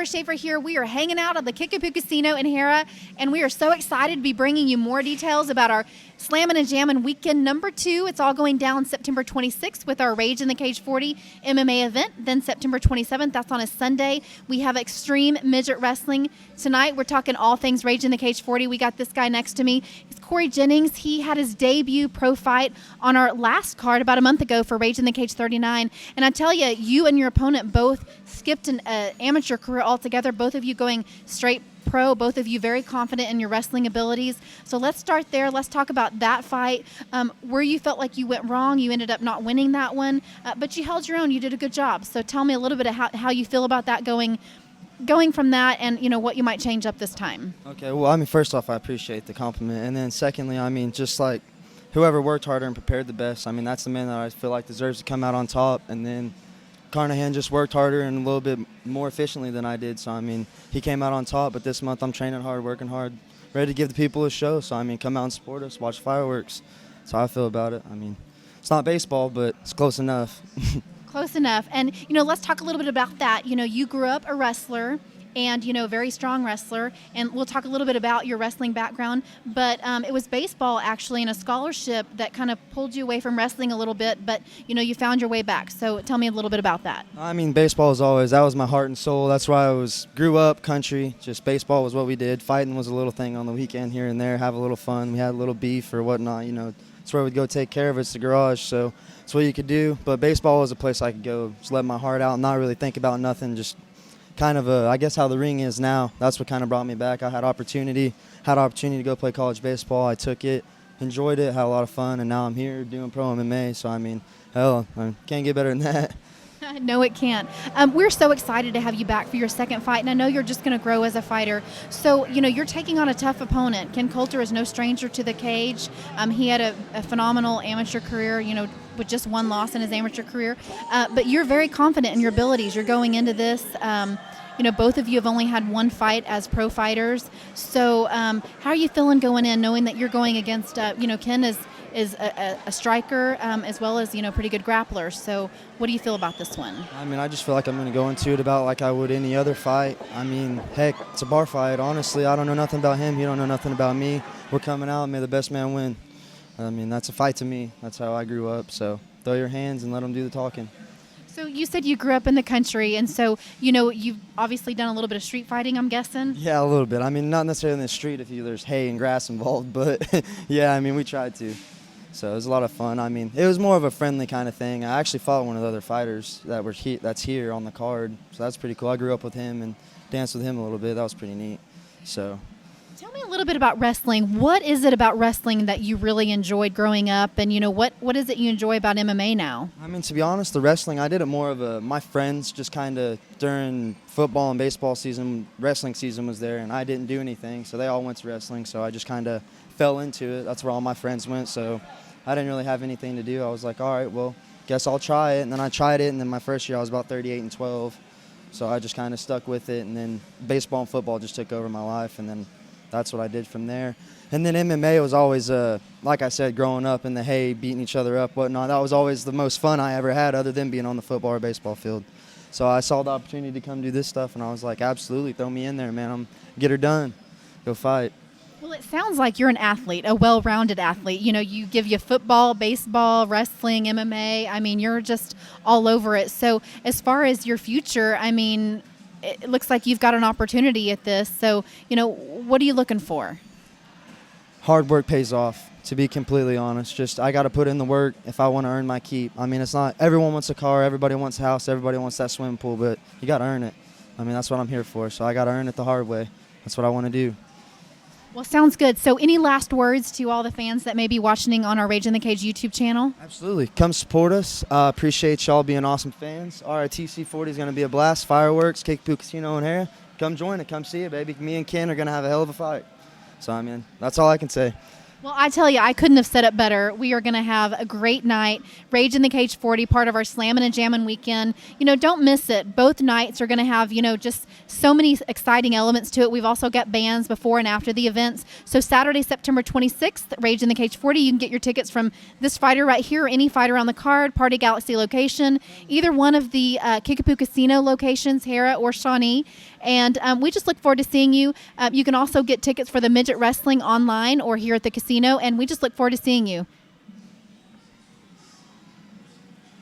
Sarah Schaefer here. We are hanging out at the Kickapoo Casino in Hera, and we are so excited to be bringing you more details about our Slammin' and Jammin' Weekend number 2. It's all going down September 26th with our Rage in the Cage 40 MMA event. Then September 27th, that's on a Sunday, we have Extreme Midget Wrestling. Tonight, we're talking all things Rage in the Cage 40. We got this guy next to me. It's Cory Jennings. He had his debut pro fight on our last card about a month ago for Rage in the Cage 39. And I tell you, you and your opponent both skipped an amateur career altogether, both of you going straight pro, both of you very confident in your wrestling abilities. So let's start there. Let's talk about that fight. Where you felt like you went wrong, you ended up not winning that one, but you held your own. You did a good job. So tell me a little bit of how you feel about that going from that, and what you might change up this time. Okay, well, I mean, first off, I appreciate the compliment. And then secondly, I mean, just like whoever worked harder and prepared the best, I mean, that's the man that I feel like deserves to come out on top. And then Carnahan just worked harder and a little bit more efficiently than I did. So, I mean, he came out on top. But this month I'm training hard, working hard, ready to give the people a show. So, I mean, come out and support us, watch fireworks. That's how I feel about it. I mean, it's not baseball, but it's close enough. Close enough. And, let's talk a little bit about that. You grew up a wrestler and, very strong wrestler. And we'll talk a little bit about your wrestling background. But it was baseball, actually, and a scholarship that kind of pulled you away from wrestling a little bit. But, you found your way back. So tell me a little bit about that. I mean, baseball that was my heart and soul. That's why grew up country. Just baseball was what we did. Fighting was a little thing on the weekend here and there, have a little fun. We had a little beef or whatnot, It's where we'd go take care of it. It's the garage, so it's what you could do. But baseball was a place I could go, just let my heart out, not really think about nothing, just kind of I guess how the ring is now. That's what kind of brought me back. I had opportunity to go play college baseball. I took it, enjoyed it, had a lot of fun, and now I'm here doing pro MMA. So, I mean, hell, I can't get better than that. No, it can't. We're so excited to have you back for your second fight, and I know you're just going to grow as a fighter. So, you're taking on a tough opponent. Ken Colter is no stranger to the cage. He had a phenomenal amateur career, with just one loss in his amateur career. But you're very confident in your abilities. You're going into this. Both of you have only had one fight as pro fighters. So how are you feeling going in, knowing that you're going against, Ken is a striker as well as, pretty good grappler. So what do you feel about this one? I mean, I just feel like I'm going to go into it about like I would any other fight. I mean, heck, it's a bar fight. Honestly, I don't know nothing about him. He don't know nothing about me. We're coming out. May the best man win. I mean, that's a fight to me. That's how I grew up. So throw your hands and let them do the talking. So you said you grew up in the country, and so, you've obviously done a little bit of street fighting, I'm guessing? Yeah, a little bit. I mean, not necessarily in the street if there's hay and grass involved, but yeah, I mean, we tried to. So it was a lot of fun. I mean, it was more of a friendly kind of thing. I actually fought one of the other fighters that's here on the card, so that's pretty cool. I grew up with him and danced with him a little bit. That was pretty neat. So. Tell me a little bit about wrestling. What is it about wrestling that you really enjoyed growing up, and what is it you enjoy about MMA now? I mean, to be honest, the wrestling, I did it more of my friends just kind of during football and baseball season, wrestling season was there, and I didn't do anything, so they all went to wrestling, so I just kind of fell into it. That's where all my friends went, so I didn't really have anything to do. I was like, all right, well, guess I'll try it, and then I tried it, and then my first year I was about 38-12, so I just kind of stuck with it, and then baseball and football just took over my life, and then that's what I did from there. And then MMA was always, like I said, growing up in the hay, beating each other up, whatnot. That was always the most fun I ever had other than being on the football or baseball field. So I saw the opportunity to come do this stuff, and I was like, absolutely, throw me in there, man. Get her done. Go fight. Well, it sounds like you're an athlete, a well-rounded athlete. You give you football, baseball, wrestling, MMA. I mean, you're just all over it. So as far as your future, I mean, it looks like you've got an opportunity at this. So, what are you looking for? Hard work pays off, to be completely honest. Just I got to put in the work if I want to earn my keep. I mean, it's not everyone wants a car, everybody wants a house, everybody wants that swimming pool, but you got to earn it. I mean, that's what I'm here for. So I got to earn it the hard way. That's what I want to do. Well, sounds good. So any last words to all the fans that may be watching on our Rage in the Cage YouTube channel? Absolutely. Come support us. Appreciate y'all being awesome fans. RITC 40 is going to be a blast. Fireworks, Kickapoo Casino in Hera. Come join it. Come see it, baby. Me and Ken are going to have a hell of a fight. So, I mean, that's all I can say. Well, I tell you, I couldn't have said it better. We are going to have a great night. Rage in the Cage 40, part of our Slammin' and Jammin' weekend. Don't miss it. Both nights are going to have, just so many exciting elements to it. We've also got bands before and after the events. So Saturday, September 26th, Rage in the Cage 40, you can get your tickets from this fighter right here or any fighter on the card, Party Galaxy location, either one of the Kickapoo Casino locations, Hera or Shawnee. And we just look forward to seeing you. You can also get tickets for the midget wrestling online or here at the casino, and we just look forward to seeing you.